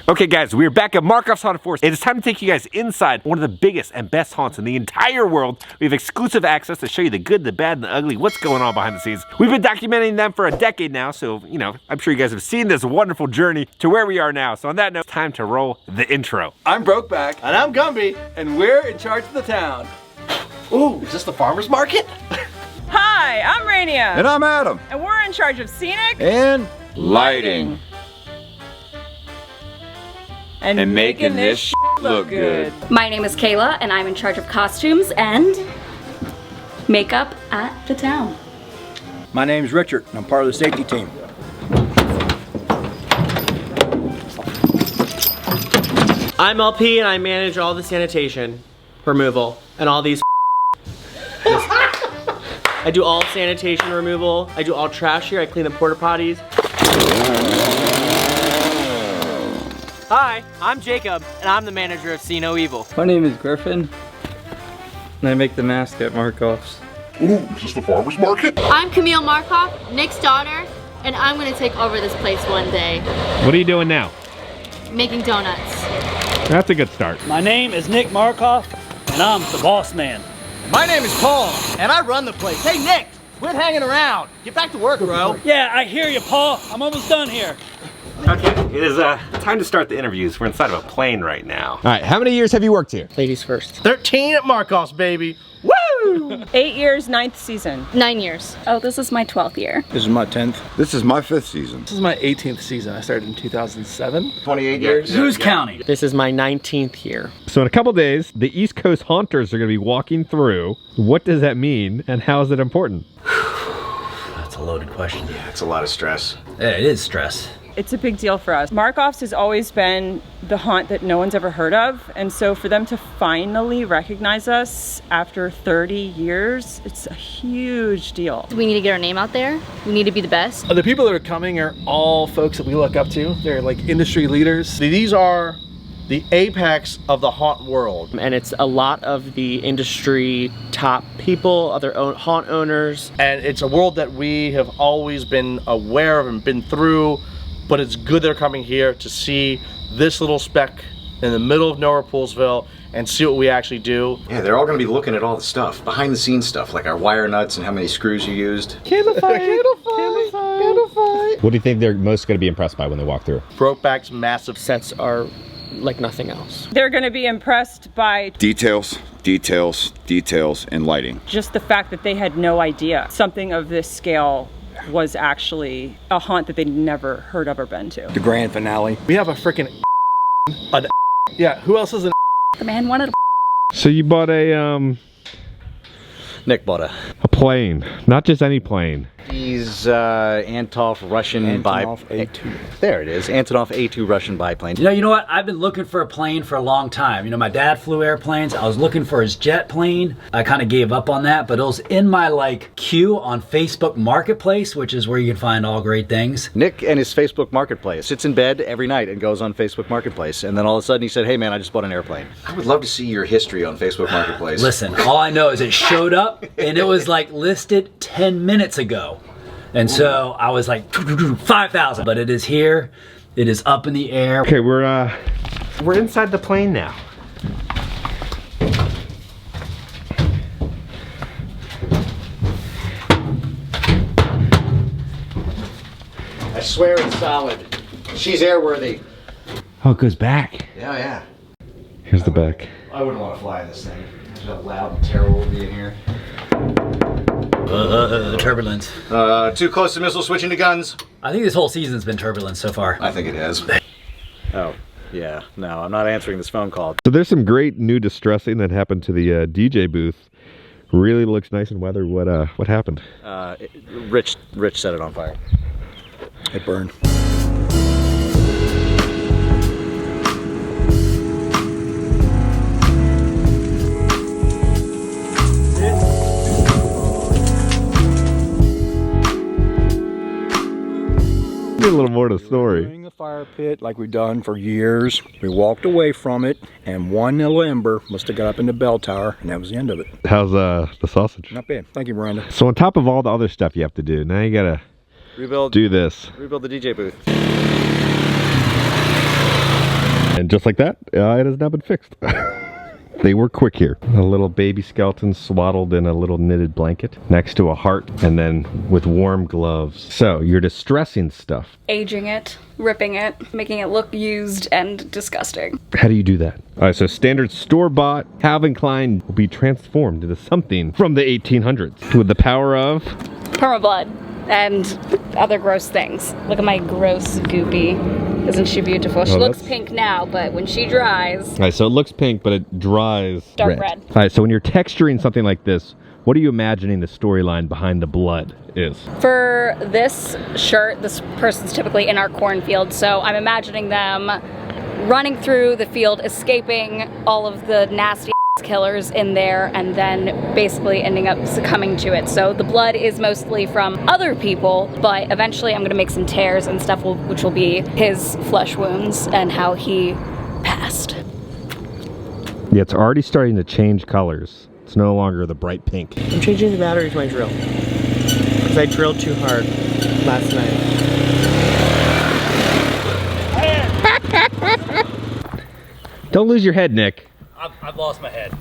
Okay guys, we are back at Markoff's Haunted Forest. It is time to take you guys inside one of the biggest and best haunts in the entire world. We have exclusive access to show you the good, the bad, and the ugly, what's going on behind the scenes. We've been documenting them for a decade now, so, you know, I'm sure you guys have seen this wonderful journey to where we are now. So on that note, it's time to roll the intro. I'm Brokeback. And I'm Gumby. And we're in charge of the town. Ooh, is this the farmer's market? Hi, I'm Rania. And I'm Adam. And we're in charge of scenic And lighting. And making this look good. My name is Kayla, and I'm in charge of costumes and makeup at the town. My name's Richard, and I'm part of the safety team. I'm LP, and I manage all the sanitation removal and all these. I do all sanitation removal. I do all trash here. I clean the porta potties. Hi, I'm Jacob, and I'm the manager of See No Evil. My name is Griffin, and I make the mask at Markoff's. Ooh, is this the farmer's market? I'm Camille Markoff, Nick's daughter, and I'm gonna take over this place one day. What are you doing now? Making donuts. That's a good start. My name is Nick Markoff, and I'm the boss man. My name is Paul, and I run the place. Hey, Nick, quit hanging around. Get back to work, bro. Yeah, I hear you, Paul. I'm almost done here. Okay, it is time to start the interviews. We're inside of a plane right now. All right, how many years have you worked here? Ladies first. 13 at Markoff's, baby. Woo! 8 years, 9th season. 9 years. Oh, this is my 12th year. This is my 10th. This is my 5th season. This is my 18th season. I started in 2007. 28 years. Who's counting? This is my 19th year. So in a couple days, the East Coast Haunters are going to be walking through. What does that mean, and how is it important? That's a loaded question. Yeah, it's a lot of stress. Yeah, it is stress. It's a big deal for us. Markoff's has always been the haunt that no one's ever heard of, and so for them to finally recognize us after 30 years, it's a huge deal. We need to get our name out there. We need to be the best. The people that are coming are all folks that we look up to. They're like industry leaders. These are the apex of the haunt world. And it's a lot of the industry top people, other haunt owners. And it's a world that we have always been aware of and been through, but it's good they're coming here to see this little speck in the middle of nowhere, Poolsville, and see what we actually do. Yeah, they're all gonna be looking at all the stuff, behind the scenes stuff, like our wire nuts and how many screws you used. What do you think they're most going to be impressed by when they walk through? Brokeback's massive Sets are like nothing else. They're gonna be impressed by Details, details, details, and lighting. just the fact that they had no idea something of this scale was actually a haunt that they'd never heard of or been to. The grand finale. We have a freaking yeah, who else is an The man wanted a So you bought a Nick bought a plane, not just any plane. He's Antonov Russian Antonov A2. There it is, Antonov A2 Russian biplane. You know what? I've been looking for a plane for a long time. You know, my dad flew airplanes. I was looking for his jet plane. I kind of gave up on that, but it was in my like queue on Facebook Marketplace, which is where you can find all great things. Nick and his Facebook Marketplace sits in bed every night and goes on Facebook Marketplace, and then all of a sudden he said, "Hey man, I just bought an airplane." I would love to see your history on Facebook Marketplace. Listen, all I know is it showed up and it was like listed 10 minutes ago. And so I was like, 5,000, but it is here. It is up in the air. Okay, we're inside the plane now. I swear it's solid. She's airworthy. Oh, it goes back. Yeah. Here's the back. I wouldn't want to fly in this thing. It's how loud and terrible it would be in here. Turbulence. Too close to missile switching to guns. I think this whole season's been turbulent so far. I think it has. Oh, yeah. No, I'm not answering this phone call. So there's some great new distressing that happened to the DJ booth. Really looks nice and weathered. What happened? Rich set it on fire. It burned. A little more to the story. During the fire pit, like we've done for years, we walked away from it, and one little ember must have got up in the bell tower, and that was the end of it. How's the sausage? Not bad. Thank you, Miranda. So on top of all the other stuff you have to do, now you gotta do this. Rebuild the DJ booth. And just like that, it has now been fixed. They were quick here. A little baby skeleton swaddled in a little knitted blanket next to a heart, and then with warm gloves. So you're distressing stuff. Aging it, ripping it, making it look used and disgusting. How do you do that? All right, so standard store-bought Calvin Klein will be transformed into something from the 1800s with the power of Permablood and other gross things. Look at my gross goopy. Isn't she beautiful? She looks pink now, but when she dries... All right, so it looks pink, but it dries dark red. All right, so when you're texturing something like this, what are you imagining the storyline behind the blood is? For this shirt, this person's typically in our cornfield, so I'm imagining them running through the field, escaping all of the nasty killers in there, and then basically ending up succumbing to it. So the blood is mostly from other people, but eventually I'm going to make some tears and stuff which will be his flesh wounds and how he passed. Yeah, it's already starting to change colors. It's no longer the bright pink. I'm changing the battery to my drill. Because I drilled too hard last night. Don't lose your head, Nick. I've lost my head.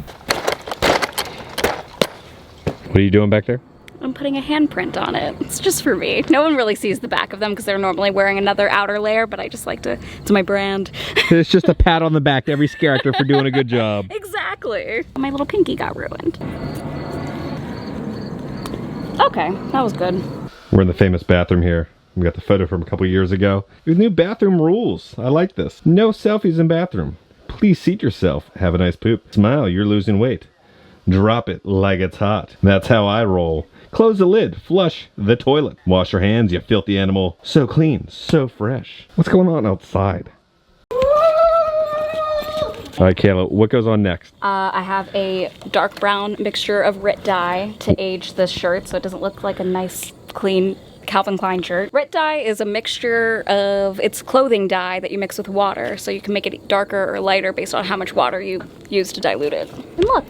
What are you doing back there? I'm putting a handprint on it. It's just for me. No one really sees the back of them because they're normally wearing another outer layer, but I just like to, it's my brand. It's just a pat on the back to every character for doing a good job. Exactly. My little pinky got ruined. Okay, that was good. We're in the famous bathroom here. We got the photo from a couple years ago. There's new bathroom rules. I like this. No selfies in bathroom. Please seat yourself. Have a nice poop. Smile, you're losing weight. Drop it like it's hot. That's how I roll. Close the lid. Flush the toilet. Wash your hands, you filthy animal. So clean, so fresh. What's going on outside? All right, Kayla, what goes on next? I have a dark brown mixture of Rit dye to age the shirt so it doesn't look like a nice, clean Calvin Klein shirt. Rit dye is a mixture of, it's clothing dye that you mix with water, so you can make it darker or lighter based on how much water you use to dilute it. And look,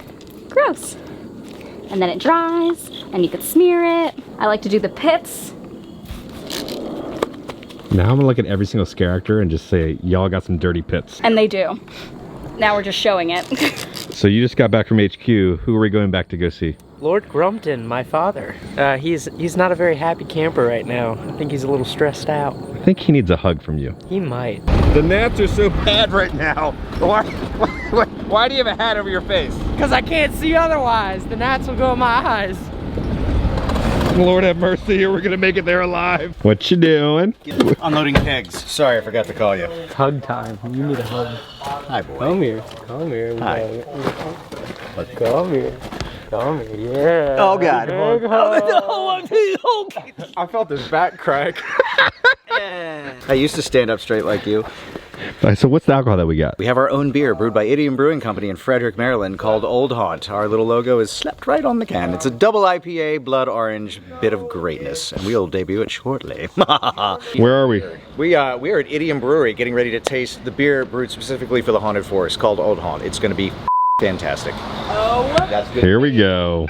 gross. And then it dries, and you could smear it. I like to do the pits. Now I'm gonna look at every single character and just say, y'all got some dirty pits. And they do. Now we're just showing it. So you just got back from HQ. Who are we going back to go see? Lord Grumpton, my father. He's not a very happy camper right now. I think he's a little stressed out. I think he needs a hug from you. He might. The gnats are so bad right now. Why do you have a hat over your face? Because I can't see otherwise. The gnats will go in my eyes. Lord have mercy, we're gonna make it there alive. What you doing? Unloading kegs. Sorry, I forgot to call you. Hug time. You need a hug. Hi, boy. Come here. Come here. Hi. Come here. Come here. Yeah. Oh, God. I felt his back crack. I used to stand up straight like you. All right, so what's the alcohol that we got? We have our own beer brewed by Idiom Brewing Company in Frederick, Maryland called Old Haunt. Our little logo is slapped right on the can. It's a double IPA, blood orange, bit of greatness, and we'll debut it shortly. Where are we? We are at Idiom Brewery getting ready to taste the beer brewed specifically for the Haunted Forest called Old Haunt. It's going to be fantastic. Oh. That's good. Here we go.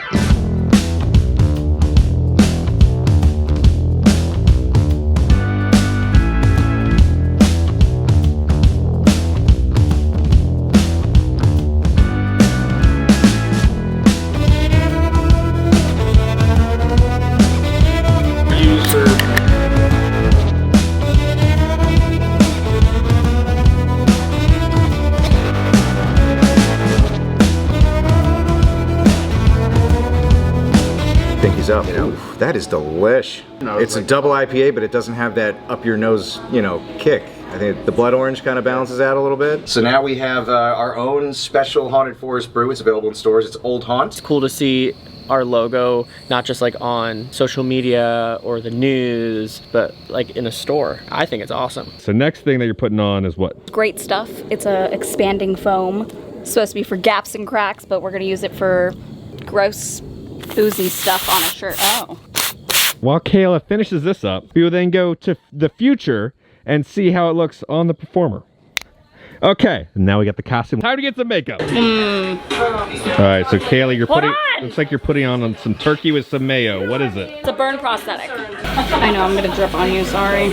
Up. Oof, that is delish. It's a double IPA, but it doesn't have that up your nose, kick. I think the blood orange kind of balances out a little bit. So now we have our own special Haunted Forest brew. It's available in stores. It's Old Haunt. It's cool to see our logo, not just like on social media or the news, but like in a store. I think it's awesome. So next thing that you're putting on is what? Great stuff. It's a expanding foam. It's supposed to be for gaps and cracks, but we're gonna use it for gross oozy stuff on a shirt. Oh. While Kayla finishes this up, we will then go to the future and see how it looks on the performer. Okay, now we got the costume. Time to get some makeup. All right, so Kaylee, you're putting. Looks like you're putting on some turkey with some mayo. What is it? It's a burn prosthetic. I know, I'm gonna drip on you, sorry.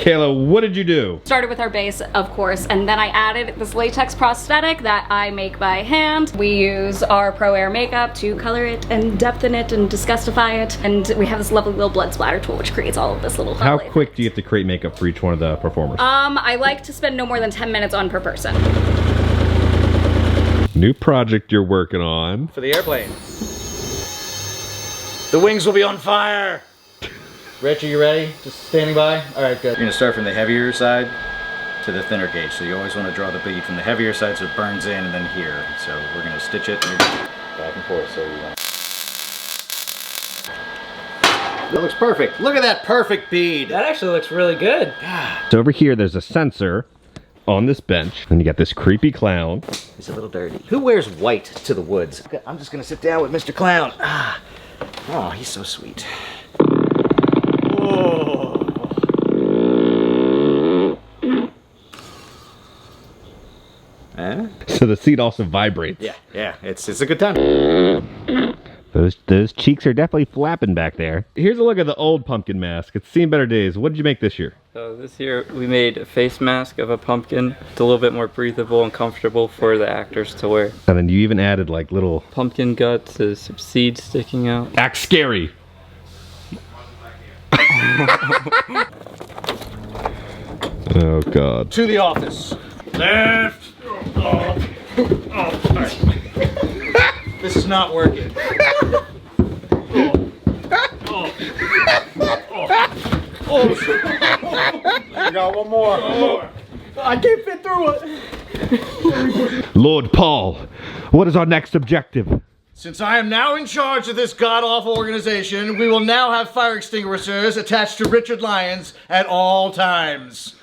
Kayla, what did you do? Started with our base, of course, and then I added this latex prosthetic that I make by hand. We use our Pro Air makeup to color it and depthen it and disgustify it, and we have this lovely little blood splatter tool which creates all of this little How flavor. quick do you have to create makeup for each one of the performers? I like to spend no more than 10 minutes on per person. New project you're working on. For the airplane. The wings will be on fire. Rich, are you ready? Just standing by? All right, good. You're gonna start from the heavier side to the thinner gauge. So you always wanna draw the bead from the heavier side so it burns in and then here. So we're gonna stitch it back and forth. So you want... That looks perfect. Look at that perfect bead. That actually looks really good. So over here, there's a sensor on this bench, and you got this creepy clown. He's a little dirty. Who wears white to the woods? I'm just gonna sit down with Mr. Clown. Ah. Oh, he's so sweet. Whoa. So the seat also vibrates. Yeah, it's a good time. Those cheeks are definitely flapping back there. Here's a look at the old pumpkin mask. It's seen better days. What did you make this year? So this year we made a face mask of a pumpkin. It's a little bit more breathable and comfortable for the actors to wear. And then you even added like little pumpkin guts, some seeds sticking out. Act scary. Oh God. To the office. Left. All right. This is not working. I got one more. I can't fit through it. Lord Paul, what is our next objective? Since I am now in charge of this god-awful organization, we will now have fire extinguishers attached to Richard Lyons at all times.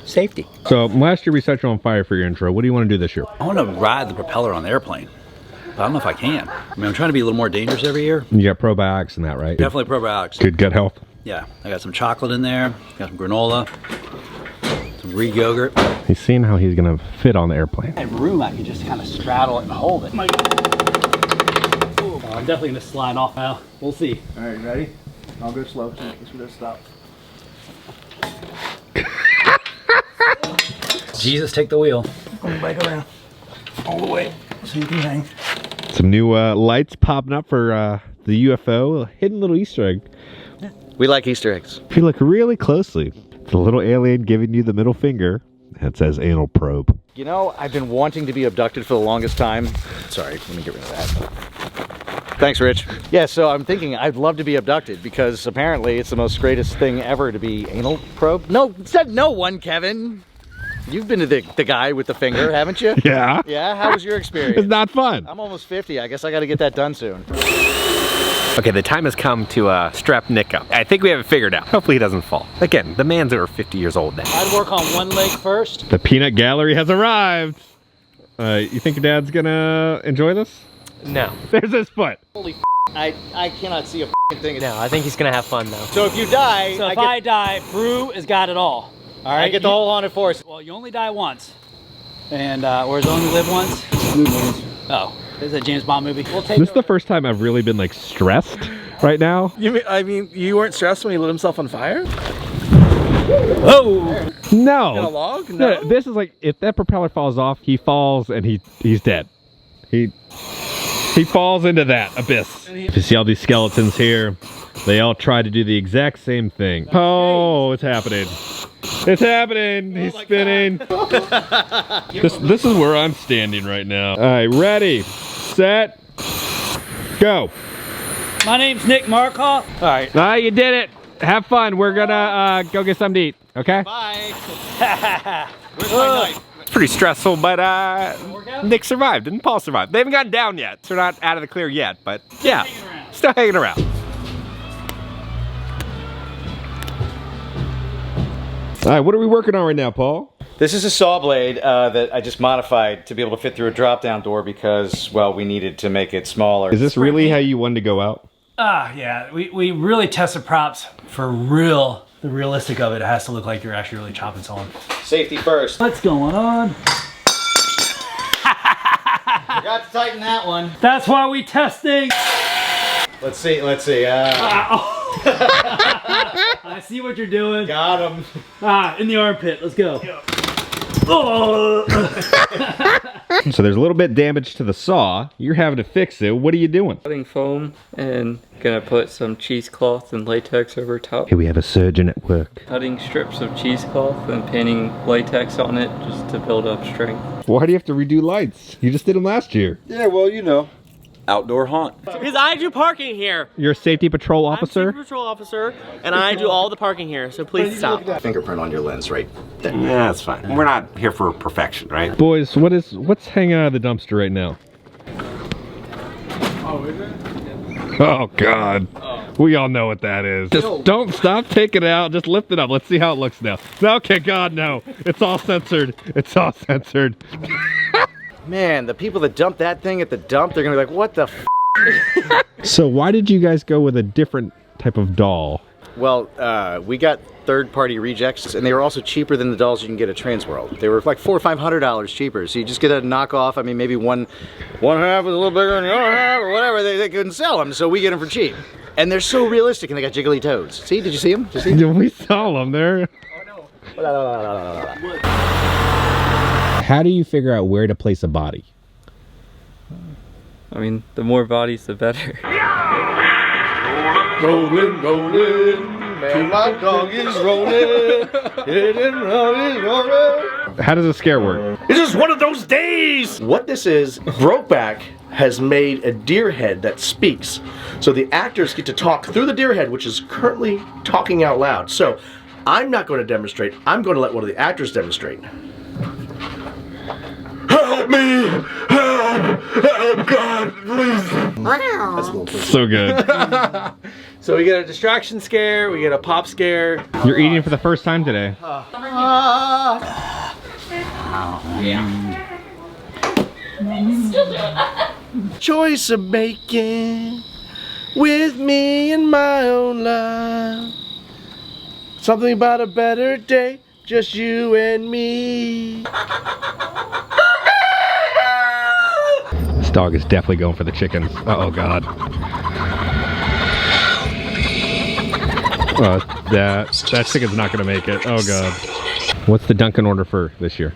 Safety. So last year we set you on fire for your intro. What do you want to do this year? I want to ride the propeller on the airplane. But I don't know if I can. I mean, I'm trying to be a little more dangerous every year. You got probiotics and that, right? Definitely probiotics. Good gut health. Yeah, I got some chocolate in there, got some granola, some Greek yogurt. He's seeing how he's gonna fit on the airplane. I have room, I can just kind of straddle it and hold it. I'm definitely gonna slide off now. We'll see. All right, ready? I'll go slow, so we're gonna stop. Jesus, take the wheel. Going back around. All the way. So you can hang. Some new lights popping up for the UFO. A hidden little Easter egg. We like Easter eggs. If you look really closely, it's a little alien giving you the middle finger. It says anal probe. You know, I've been wanting to be abducted for the longest time. Sorry, let me get rid of that. Thanks, Rich. Yeah, so I'm thinking I'd love to be abducted because apparently it's the most greatest thing ever to be anal probe. No, said no one, Kevin. You've been to the guy with the finger, haven't you? Yeah. Yeah, how was your experience? It's not fun. I'm almost 50. I guess I got to get that done soon. Okay, the time has come to strap Nick up. I think we have it figured out. Hopefully he doesn't fall. Again, the man's over 50 years old now. I'd work on one leg first. The peanut gallery has arrived. You think your dad's gonna enjoy this? No. There's his foot. Holy I cannot see a thing. No, I think he's gonna have fun though. So if you die, So if I die, Brew has got it all. All right, I get the whole haunted forest. Well, you only die once, and whereas only live once. Oh, this is a James Bond movie. We'll take This is the first time I've really been like stressed right now. I mean, you weren't stressed when he lit himself on fire? Oh No. In a log? No. This is like if that propeller falls off, he falls and he's dead. He falls into that abyss. If you see all these skeletons here, they all try to do the exact same thing. Oh, it's happening. It's happening. He's spinning. This is where I'm standing right now. All right, ready, set, go. My name's Nick Markoff. All right. You did it. Have fun. We're gonna go get something to eat. Okay. Bye. Where's my knife? It's pretty stressful, but Nick survived and Paul survived. They haven't gotten down yet, so they're not out of the clear yet, but yeah, still hanging around. All right, what are we working on right now, Paul? This is a saw blade that I just modified to be able to fit through a drop-down door because, well, we needed to make it smaller. Is this really how you wanted to go out? Yeah, we really tested props for real the realistic of it, it has to look like you're actually really chopping someone. Safety first. What's going on? Forgot to tighten that one. That's why we testing. Let's see. I see what you're doing. Got him. In the armpit. Let's go. Oh. So there's a little bit damage to the saw. You're having to fix it. What are you doing? Cutting foam and gonna put some cheesecloth and latex over top. Hey, we have a surgeon at work. Cutting strips of cheesecloth and painting latex on it just to build up strength. Why do you have to redo lights? You just did them last year. Yeah, well, you know, outdoor haunt. Because I do parking here. You're a safety patrol officer? I'm a patrol officer, and I do all the parking here, so please stop. Fingerprint on your lens right there. Yeah, that's fine. We're not here for perfection, right? Boys, what's hanging out of the dumpster right now? Oh, is it? Oh, God. We all know what that is. Just don't stop, take it out, just lift it up. Let's see how it looks now. Okay, God, no. It's all censored. It's all censored. Man, the people that dump that thing at the dump, they're gonna be like, what the f? So why did you guys go with a different type of doll? Well, we got third-party rejects, and they were also cheaper than the dolls you can get at Transworld. They were like $400 or $500 cheaper, so you just get a knockoff. I mean, maybe one half is a little bigger than the other half, or whatever. They couldn't sell them, so we get them for cheap. And they're so realistic, and they got jiggly toes. See, did you see them? Did you see them? We saw them there. Oh, no. How do you figure out where to place a body? I mean, the more bodies, the better. Rolling, rolling, man, my dog is rolling. How does a scare work? It's just one of those days! What this is, Brokeback has made a deer head that speaks. So the actors get to talk through the deer head, which is currently talking out loud. So I'm not going to demonstrate, I'm going to let one of the actors demonstrate. Help me! Help, God, please! That's a little pussy. So good. So we get a distraction scare, we get a pop scare. You're eating for the first time today. Choice of making with me in my own life. Something about a better day, just you and me. This dog is definitely going for the chickens. Oh God. That chicken's not gonna make it. Oh God. What's the Dunkin' order for this year?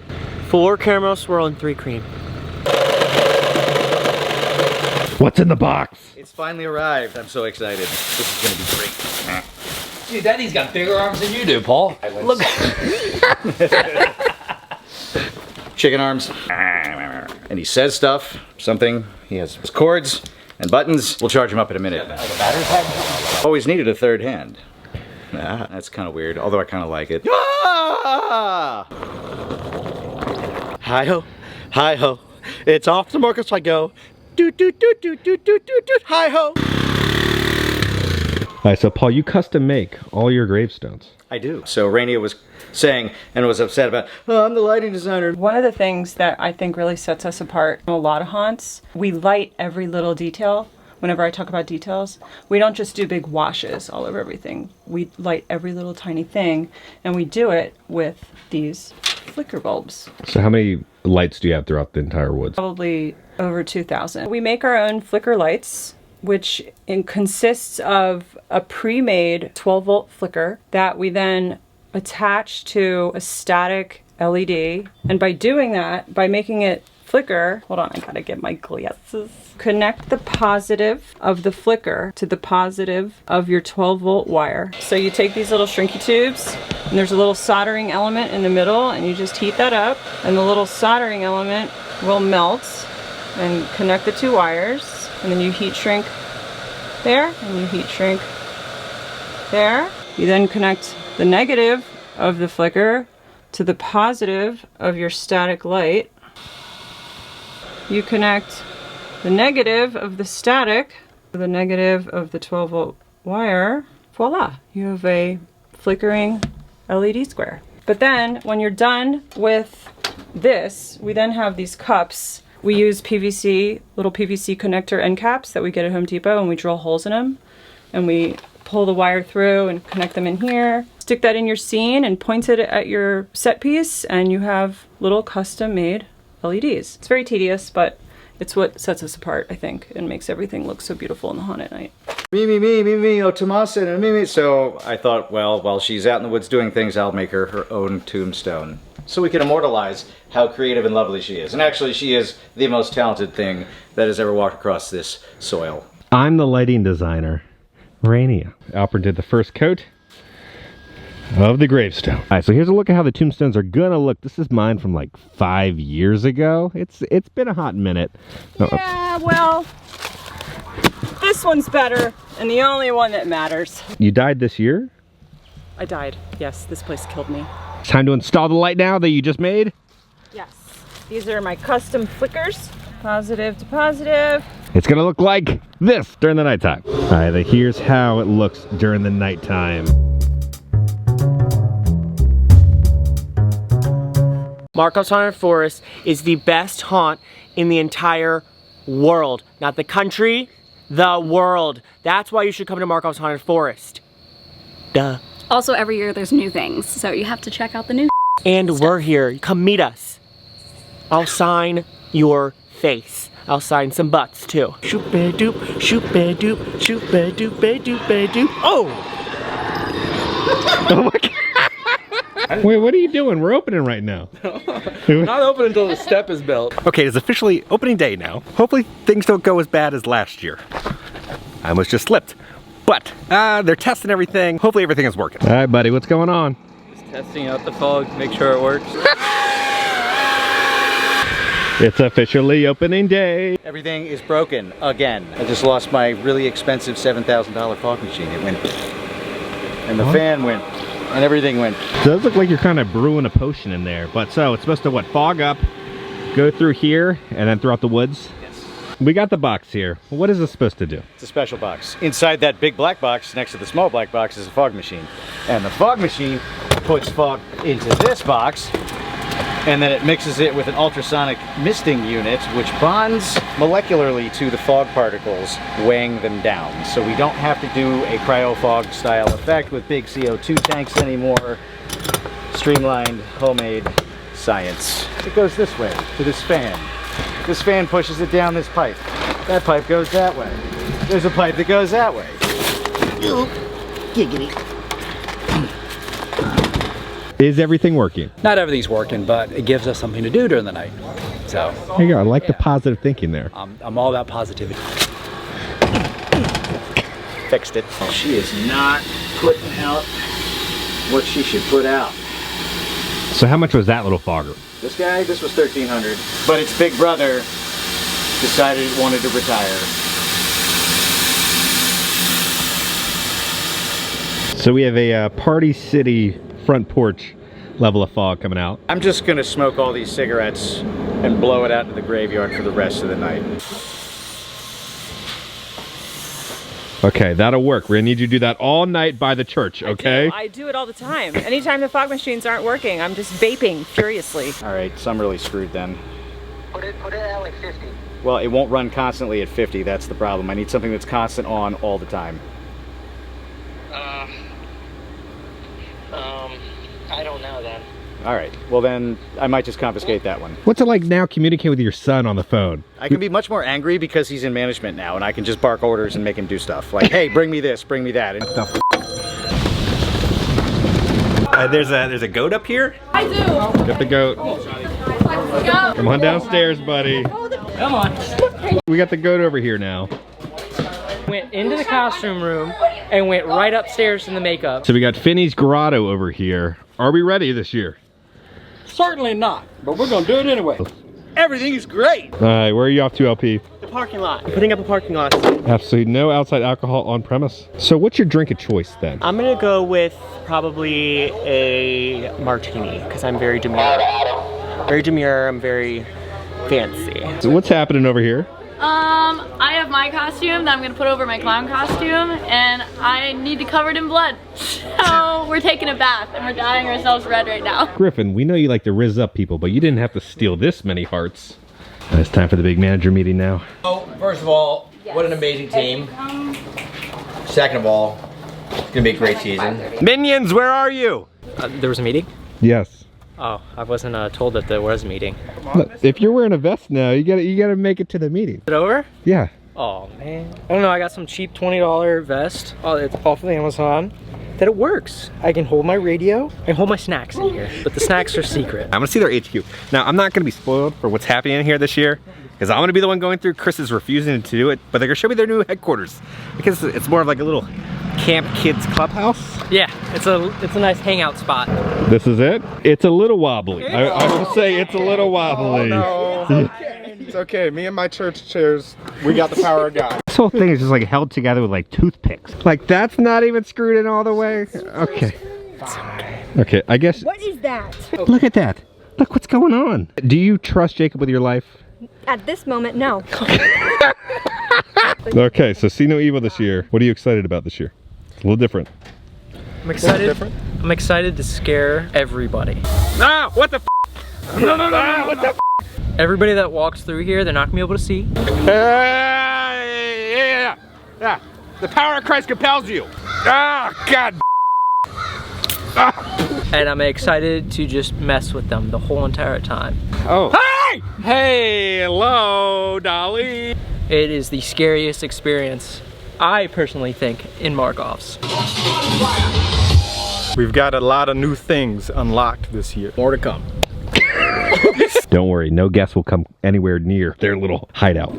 4 caramel swirl and 3 cream. What's in the box? It's finally arrived. I'm so excited. This is gonna be great. Dude, Daddy's got bigger arms than you do, Paul. Look. Chicken arms. And he says stuff, something. He has his cords and buttons. We'll charge him up in a minute. Always needed a third hand. That's kind of weird, although I kind of like it. Ah! Hi-ho, hi-ho. It's off to Markoff I go. Doot, doot, doot, doot, doot, doot, doot, doot. Hi-ho. Alright, so Paul, you custom make all your gravestones. I do. So Rainier was saying and was upset about, oh, I'm the lighting designer. One of the things that I think really sets us apart from a lot of haunts, we light every little detail. Whenever I talk about details, we don't just do big washes all over everything. We light every little tiny thing, and we do it with these flicker bulbs. So how many lights do you have throughout the entire woods? Probably over 2,000. We make our own flicker lights, which consists of a pre-made 12-volt flicker that we then attach to a static LED. And by doing that, by making it flicker, hold on, I gotta get my glasses. Connect the positive of the flicker to the positive of your 12-volt wire. So you take these little shrinky tubes, and there's a little soldering element in the middle, and you just heat that up, and the little soldering element will melt and connect the 2 wires, and then you heat shrink there, and you heat shrink there. You then connect the negative of the flicker to the positive of your static light. You connect the negative of the static to the negative of the 12-volt wire. Voila, you have a flickering LED square. But then when you're done with this, we then have these cups. We use PVC, little PVC connector end caps that we get at Home Depot, and we drill holes in them, and we pull the wire through and connect them in here. Stick that in your scene and point it at your set piece, and you have little custom made LEDs. It's very tedious, but it's what sets us apart, I think, and makes everything look so beautiful in the haunt at night. Me, oh Tomasa, and me. So I thought, well, while she's out in the woods doing things, I'll make her her own tombstone. So we can immortalize how creative and lovely she is. And actually, she is the most talented thing that has ever walked across this soil. I'm the lighting designer, Rainia. Alfred did the first coat of the gravestone. All right, so here's a look at how the tombstones are gonna look. This is mine from like 5 years ago. It's been a hot minute. Yeah, well, this one's better, and the only one that matters. You died this year? I died. Yes, this place killed me. It's time to install the light now that you just made? Yes. These are my custom flickers. Positive to positive. It's gonna look like this during the nighttime. All right, here's how it looks during the nighttime. Markoff's Haunted Forest is the best haunt in the entire world. Not the country, the world. That's why you should come to Markoff's Haunted Forest. Duh. Also, every year there's new things, so you have to check out the new And we're here. Come meet us. I'll sign your face. I'll sign some butts too. Shoop-ba-doop, shoop-ba-doop, shoop-ba-doop-ba-doop-ba-doop. Oh! Oh my God. Wait, what are you doing? We're opening right now. Not open until the step is built. Okay, it's officially opening day now. Hopefully things don't go as bad as last year. I almost just slipped. But they're testing everything. Hopefully everything is working. All right, buddy, what's going on? Just testing out the fog, make sure it works. It's officially opening day. Everything is broken again. I just lost my really expensive $7,000 fog machine. It went, and the fan went, and everything went. It does look like you're kind of brewing a potion in there. But so it's supposed to what, fog up, go through here, and then throughout the woods? Yes. We got the box here. What is this supposed to do? It's a special box. Inside that big black box, next to the small black box, is a fog machine. And the fog machine puts fog into this box, and then it mixes it with an ultrasonic misting unit, which bonds molecularly to the fog particles, weighing them down. So we don't have to do a cryo fog style effect with big CO2 tanks anymore. Streamlined, homemade science. It goes this way, to this fan. This fan pushes it down this pipe. That pipe goes that way. There's a pipe that goes that way. Giggity. Is everything working? Not everything's working, but it gives us something to do during the night. So There you go. I like the positive thinking there. I'm all about positivity. Fixed it. She is not putting out what she should put out. So how much was that little fogger? This guy, this was $1,300, but its big brother decided it wanted to retire. So we have a Party City front porch level of fog coming out. I'm just gonna smoke all these cigarettes and blow it out to the graveyard for the rest of the night. Okay, that'll work. We're gonna need you to do that all night by the church, okay? I do it all the time. Anytime the fog machines aren't working, I'm just vaping furiously. All right, so I'm really screwed then. Put it at like 50. Well, it won't run constantly at 50, that's the problem. I need something that's constant on all the time. I don't know then. All right, well then, I might just confiscate that one. What's it like now communicating with your son on the phone? I can be much more angry because he's in management now, and I can just bark orders and make him do stuff. Like, hey, bring me this, bring me that. There's a goat up here. I do. Get the goat. Let's go. Come on downstairs, buddy. Come on. We got the goat over here now. Went into the costume room and went right upstairs in the makeup. So we got Finney's Grotto over here. Are we ready this year? Certainly not, but we're gonna do it anyway. Everything is great. All right, where are you off to, LP? The parking lot. I'm putting up a parking lot. Absolutely no outside alcohol on premise. So what's your drink of choice then? I'm gonna go with probably a martini because I'm very demure. Very demure, I'm very fancy. So what's happening over here? I have my costume that I'm gonna put over my clown costume, and I need to cover it in blood. So we're taking a bath and we're dyeing ourselves red right now. Griffin, we know you like to rizz up people, but you didn't have to steal this many hearts. It's time for the big manager meeting now. Oh, first of all, what an amazing team. Second of all, It's gonna be a great season. Minions, where are you? There was a meeting? Yes. Oh, I wasn't told that there was a meeting. Look, if you're wearing a vest now, you gotta make it to the meeting. Is it over? Yeah. Oh man. I don't know, I got some cheap $20 vest. Oh, it's off of Amazon. That it works. I can hold my radio, I can hold my snacks in here, but the snacks are secret. I'm gonna see their HQ. Now, I'm not gonna be spoiled for what's happening in here this year, because I'm gonna be the one going through. Chris is refusing to do it, but they're gonna show me their new headquarters, because it's more of like a little camp kids clubhouse. Yeah, it's a nice hangout spot. This is it? It's a little wobbly. I will say it's a little wobbly. Oh, no. It's okay. Me and my church chairs, we got the power of God. This whole thing is just like held together with like toothpicks. Like that's not even screwed in all the way. Okay. Okay, I guess. What is that? Look at that. Look what's going on. Do you trust Jacob with your life? At this moment, no. Okay, so See No Evil this year. What are you excited about this year? It's a little different. I'm excited. I'm excited to scare everybody. Ah, what the f? No, no, no, no, what the f? Everybody that walks through here, they're not gonna be able to see. Yeah. The power of Christ compels you. Ah, God. And I'm excited to just mess with them the whole entire time. Oh. Hey! Hey, hello, Dolly. It is the scariest experience, I personally think, in Markoff's. We've got a lot of new things unlocked this year. More to come. Don't worry, no guests will come anywhere near their little hideout.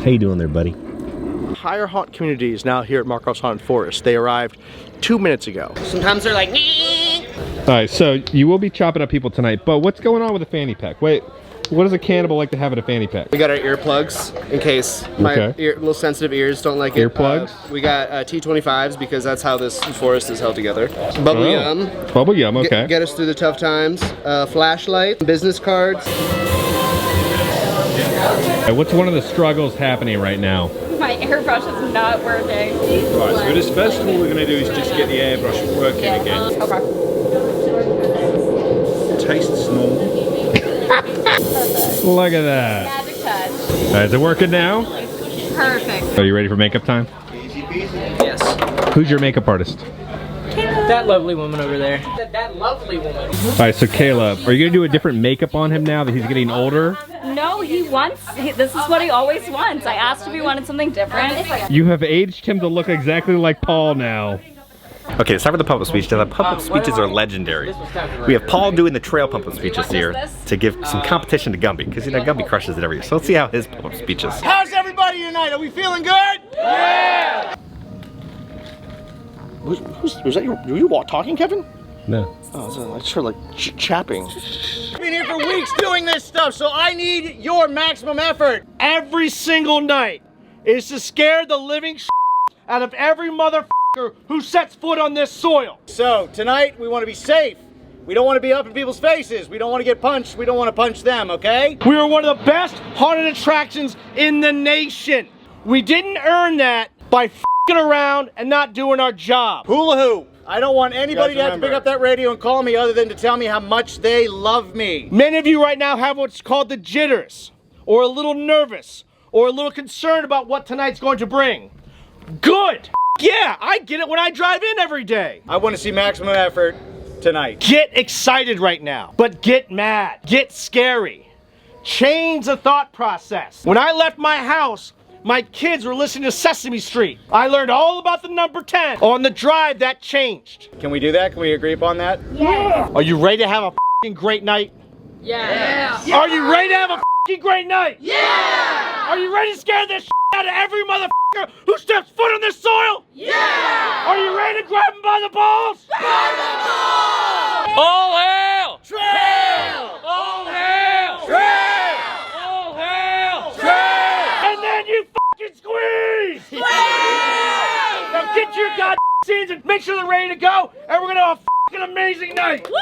How you doing there, buddy? Entire haunt community is now here at Markoff's Haunted Forest. They arrived 2 minutes ago. Sometimes they're like, All right, so you will be chopping up people tonight, but what's going on with the fanny pack? Wait, what does a cannibal like to have in a fanny pack? We got our earplugs in case my little sensitive ears don't like it. Earplugs? We got T25s because that's how this forest is held together. Bubble yum. Bubble yum, okay. Get us through the tough times. Flashlight, business cards. What's one of the struggles happening right now? My airbrush is not working. Right, so for this festival, we're going to do is just get the airbrush working again. Okay. Tastes normal. Look at that. Magic touch. All right, is it working now? Perfect. Are you ready for makeup time? Yes. Who's your makeup artist? That lovely woman over there. That lovely woman. All right, so Caleb, are you gonna do a different makeup on him now that he's getting older? No, this is what he always wants. I asked if he wanted something different. You have aged him to look exactly like Paul now. Okay, it's time for the puppet speech. Now, the puppet speeches are legendary. We have Paul doing the trail puppet speeches here to give some competition to Gumby, because you know Gumby crushes it every year. So let's see how his puppet speech is. How's everybody tonight? Are we feeling good? Yeah! Was that were you talking, Kevin? No. Oh, so I just heard like chapping. I've been here for weeks doing this stuff, so I need your maximum effort. Every single night is to scare the living out of every motherfucker who sets foot on this soil. So tonight we want to be safe. We don't want to be up in people's faces. We don't want to get punched. We don't want to punch them, okay? We are one of the best haunted attractions in the nation. We didn't earn that by f***ing around and not doing our job. Hula hoop. I don't want anybody to have to pick up that radio and call me other than to tell me how much they love me. Many of you right now have what's called the jitters, or a little nervous, or a little concerned about what tonight's going to bring. Good. Yeah, I get it when I drive in every day. I want to see maximum effort tonight. Get excited right now, but get mad, get scary. Change the thought process. When I left my house, my kids were listening to Sesame Street. I learned all about the number 10. On the drive, that changed. Can we do that? Can we agree upon that? Yeah. Are you ready to have a f***ing great night? Yeah. Are you ready to have a f***ing great night? Yeah. Are you ready to scare the out of every motherfucker who steps foot on this soil? Yeah. Are you ready to grab him by the balls? By the balls! All hail! Trail! All hail! Trail! All hail! Trail! And then you f***ing squeeze! Now get your goddamn scenes and make sure they're ready to go, and we're gonna have a f***ing amazing night! Woo!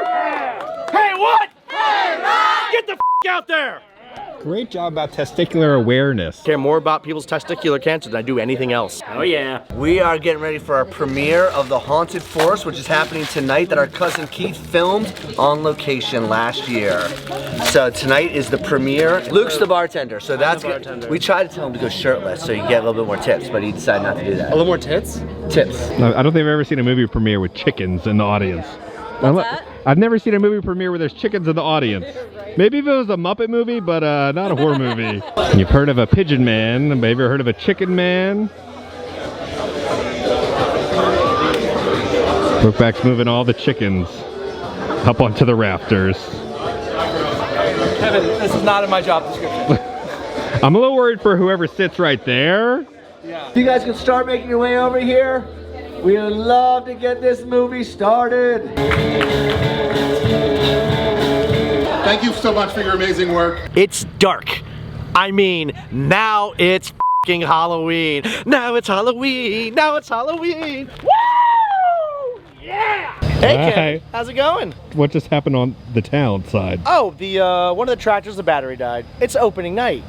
Yeah. Hey, what? Hey, Rock! Get the f*** out there! Great job about testicular awareness. I care more about people's testicular cancer than I do anything else. Oh yeah. We are getting ready for our premiere of The Haunted Forest, which is happening tonight, that our cousin Keith filmed on location last year. So tonight is the premiere. Luke's the bartender, so that's good. We tried to tell him to go shirtless so you get a little bit more tips, but he decided not to do that. A little more tits? Tips. No, I don't think I've ever seen a movie premiere with chickens in the audience. What's that? I've never seen a movie premiere where there's chickens in the audience. Maybe if it was a Muppet movie, but not a horror movie. You've heard of a pigeon man, but have you ever heard of a chicken man? Brokeback's moving all the chickens up onto the rafters. Kevin, this is not in my job description. I'm a little worried for whoever sits right there. Yeah. You guys can start making your way over here. We would love to get this movie started. Thank you so much for your amazing work. It's dark. I mean, now it's f***ing Halloween. Now it's Halloween. Now it's Halloween. Woo! Yeah! Hey, Ken, how's it going? What just happened on the town side? Oh, the one of the tractors, the battery died. It's opening night.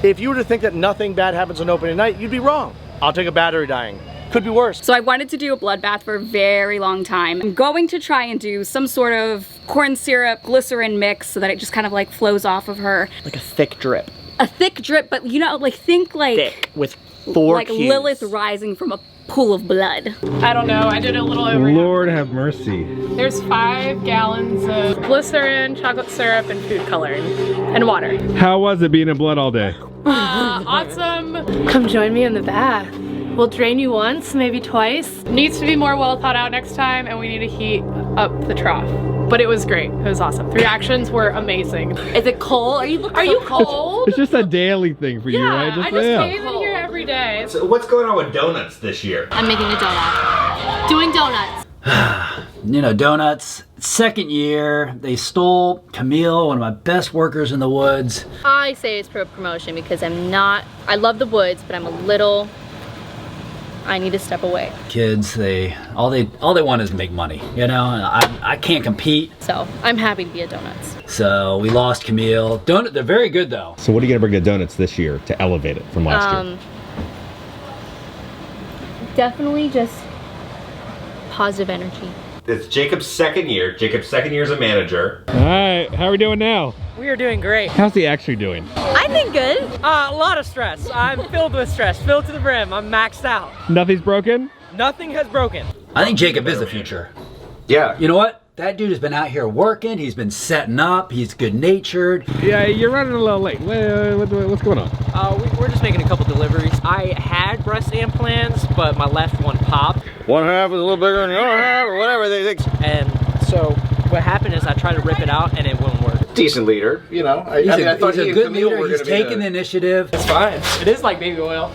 If you were to think that nothing bad happens on opening night, you'd be wrong. I'll take a battery dying. Could be worse. So I wanted to do a bloodbath for a very long time. I'm going to try and do some sort of corn syrup, glycerin mix so that it just kind of like flows off of her. Like a thick drip. A thick drip, but you know, like think like thick with 4 like Qs. Lilith rising from a pool of blood. I don't know, I did a little over. Lord have mercy. There's 5 gallons of glycerin, chocolate syrup, and food coloring, and water. How was it being in blood all day? Awesome. Come join me in the bath. We'll drain you once, maybe twice. Needs to be more well thought out next time, and we need to heat up the trough. But it was great. It was awesome. The reactions were amazing. Is it cold? Are you cold? It's just a daily thing for you, right? I just came in here every day. So what's going on with donuts this year? I'm making a donut. Doing donuts. You know, donuts, second year, they stole Camille, one of my best workers in the woods. I say it's for promotion because I love the woods, but I need to step away. Kids, all they want is make money, you know? I can't compete. So I'm happy to be at donuts. So we lost Camille. They're very good though. So what are you gonna bring to donuts this year to elevate it from last year? Definitely just positive energy. It's Jacob's second year. Jacob's second year as a manager. All right, how are we doing now? We are doing great. How's he actually doing? I think good. A lot of stress. I'm filled with stress, filled to the brim. I'm maxed out. Nothing's broken? Nothing has broken. I think Jacob is the future. Yeah. You know what? That dude has been out here working. He's been setting up. He's good-natured. Yeah, you're running a little late. What's going on? We're just making a couple deliveries. I had breast implants, but my left one popped. One half is a little bigger than the other half, or whatever they think. And so what happened is I tried to rip it out and it wouldn't work. Decent leader, you know. I thought he's a good leader. He's taking the initiative. It's fine. It is like baby oil.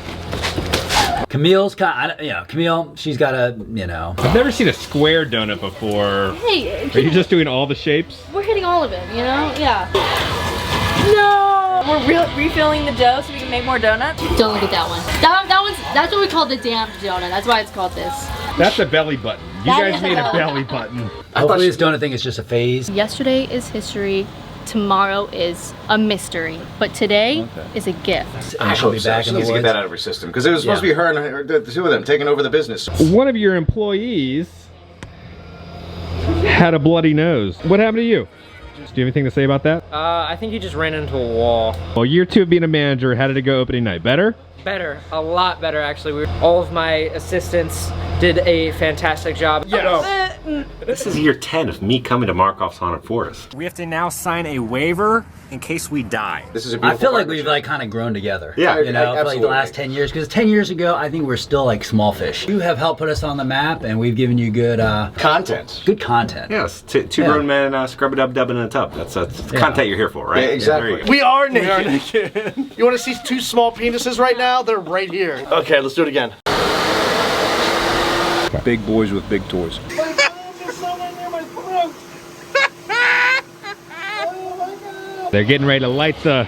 Camille's Camille, she's got a, you know. I've never seen a square donut before. Hey, are you just doing all the shapes? We're hitting all of it, you know? Yeah. No! We're refilling the dough so we can make more donuts. Don't look at that one. That's what we call the damp donut. That's why it's called this. That's a belly button. You guys made a belly button. Hopefully this donut thing is just a phase. Yesterday is history. Tomorrow is a mystery, but today is a gift. She'll be back in the woods. She needs to get that out of her system because it was supposed to be her and the two of them taking over the business. One of your employees had a bloody nose. What happened to you? Do you have anything to say about that? I think he just ran into a wall. Well, year 2 of being a manager, how did it go opening night? Better? Better, a lot better actually. All of my assistants did a fantastic job. This is year 10 of me coming to Markoff's Haunted Forest. We have to now sign a waiver in case we die. This is a I feel like we've kind of grown together. Yeah, you know, for like the last 10 years. Because 10 years ago, I think we're still like small fish. You have helped put us on the map, and we've given you good content. Good content. Yes, two grown men scrub-a-dub-dubbing in a tub. That's the content you're here for, right? Yeah, exactly. We are naked. You want to see 2 small penises right now? They're right here. Okay, let's do it again. Big boys with big toys. They're getting ready to light the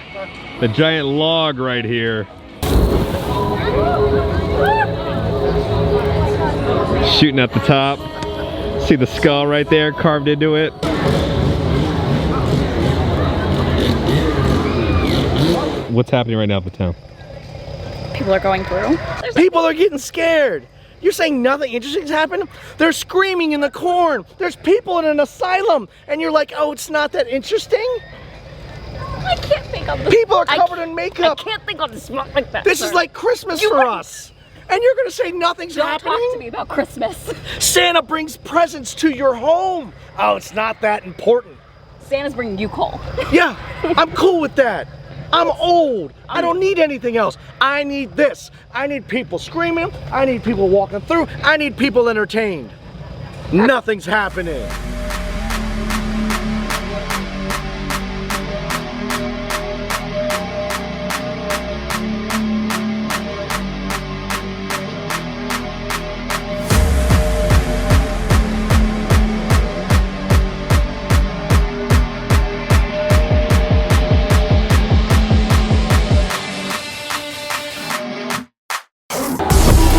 giant log right here. Shooting at the top. See the skull right there carved into it. What's happening right now in the town? People are going through. People are getting scared. You're saying nothing interesting's happened? They're screaming in the corn. There's people in an asylum. And you're like, oh, it's not that interesting? I can't think of this. People are covered in makeup. I can't think of this like that. This is like Christmas for us. And you're gonna say nothing's happening? Don't talk to me about Christmas. Santa brings presents to your home. Oh, it's not that important. Santa's bringing you coal. Yeah, I'm cool with that. I'm old. I don't need anything else. I need this. I need people screaming. I need people walking through. I need people entertained. Nothing's happening.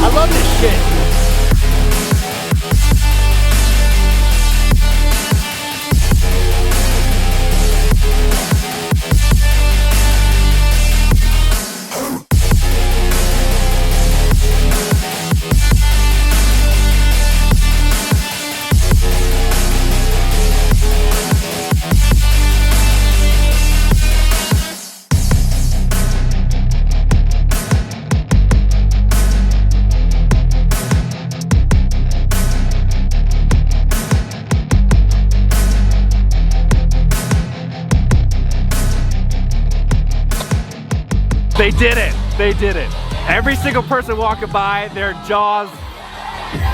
I love this shit. They did it. They did it. Every single person walking by, their jaws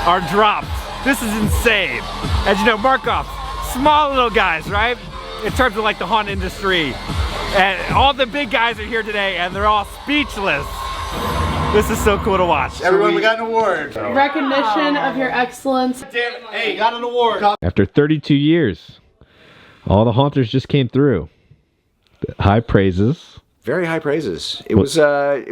are dropped. This is insane. As you know, Markoff, small little guys, right? In terms of like the haunt industry. And all the big guys are here today and they're all speechless. This is so cool to watch. Everyone, we got an award. Recognition of your excellence. Damn it. Hey, got an award. After 32 years, all the haunters just came through. High praises. Very high praises. It was, I'm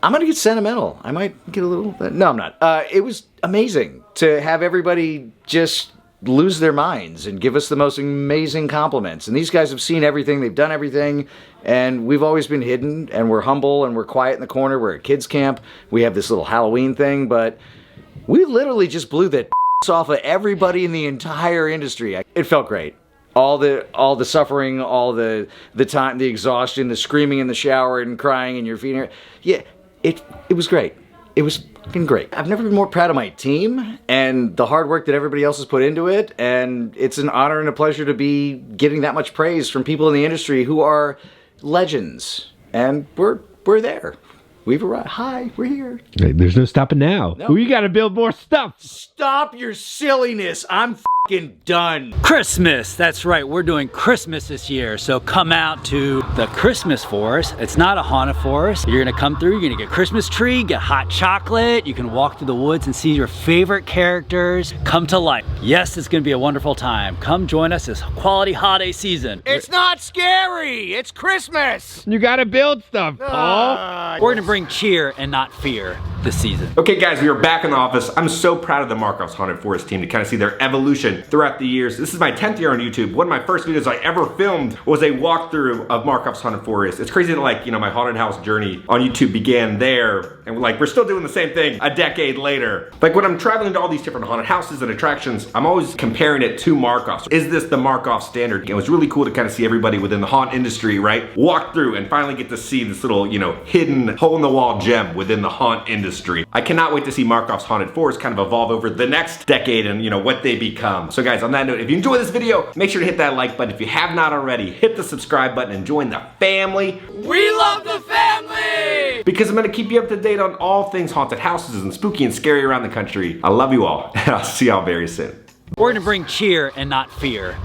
gonna get sentimental. I might get a little, no I'm not. It was amazing to have everybody just lose their minds and give us the most amazing compliments. And these guys have seen everything, they've done everything, and we've always been hidden, and we're humble, and we're quiet in the corner. We're at kids camp. We have this little Halloween thing, but we literally just blew the off of everybody in the entire industry. It felt great. All the suffering, all the time, the exhaustion, the screaming in the shower and crying in your feet. Yeah, it was great. It was fucking great. I've never been more proud of my team and the hard work that everybody else has put into it. And it's an honor and a pleasure to be getting that much praise from people in the industry who are legends. And we're there. We've arrived. Hi, we're here. Hey, there's no stopping now. No. We got to build more stuff. Stop your silliness. I'm fucking done. Christmas, that's right, we're doing Christmas this year, so come out to the Christmas forest. It's not a haunted forest. You're gonna come through, you're gonna get a Christmas tree, get hot chocolate, you can walk through the woods and see your favorite characters come to life. Yes, it's gonna be a wonderful time. Come join us this quality holiday season. It's not scary, it's Christmas. You gotta build stuff, Paul. We're gonna bring cheer and not fear this season. Okay guys, we are back in the office. I'm so proud of the Markoff's Haunted Forest team to kind of see their evolution throughout the years. This is my 10th year on YouTube. One of my first videos I ever filmed was a walkthrough of Markoff's Haunted Forest. It's crazy that like, you know, my haunted house journey on YouTube began there, and like we're still doing the same thing a decade later. Like when I'm traveling to all these different haunted houses and attractions, I'm always comparing it to Markoff's. Is this the Markoff standard? It was really cool to kind of see everybody within the haunt industry, right? Walk through and finally get to see this little, you know, hidden hole in the wall gem within the haunt industry. I cannot wait to see Markoff's Haunted Forest kind of evolve over the next decade and, you know, what they become. So guys, on that note, if you enjoy this video, make sure to hit that like button. If you have not already, hit the subscribe button and join the family. We love the family! Because I'm gonna keep you up to date on all things haunted houses and spooky and scary around the country. I love you all, and I'll see y'all very soon. We're gonna bring cheer and not fear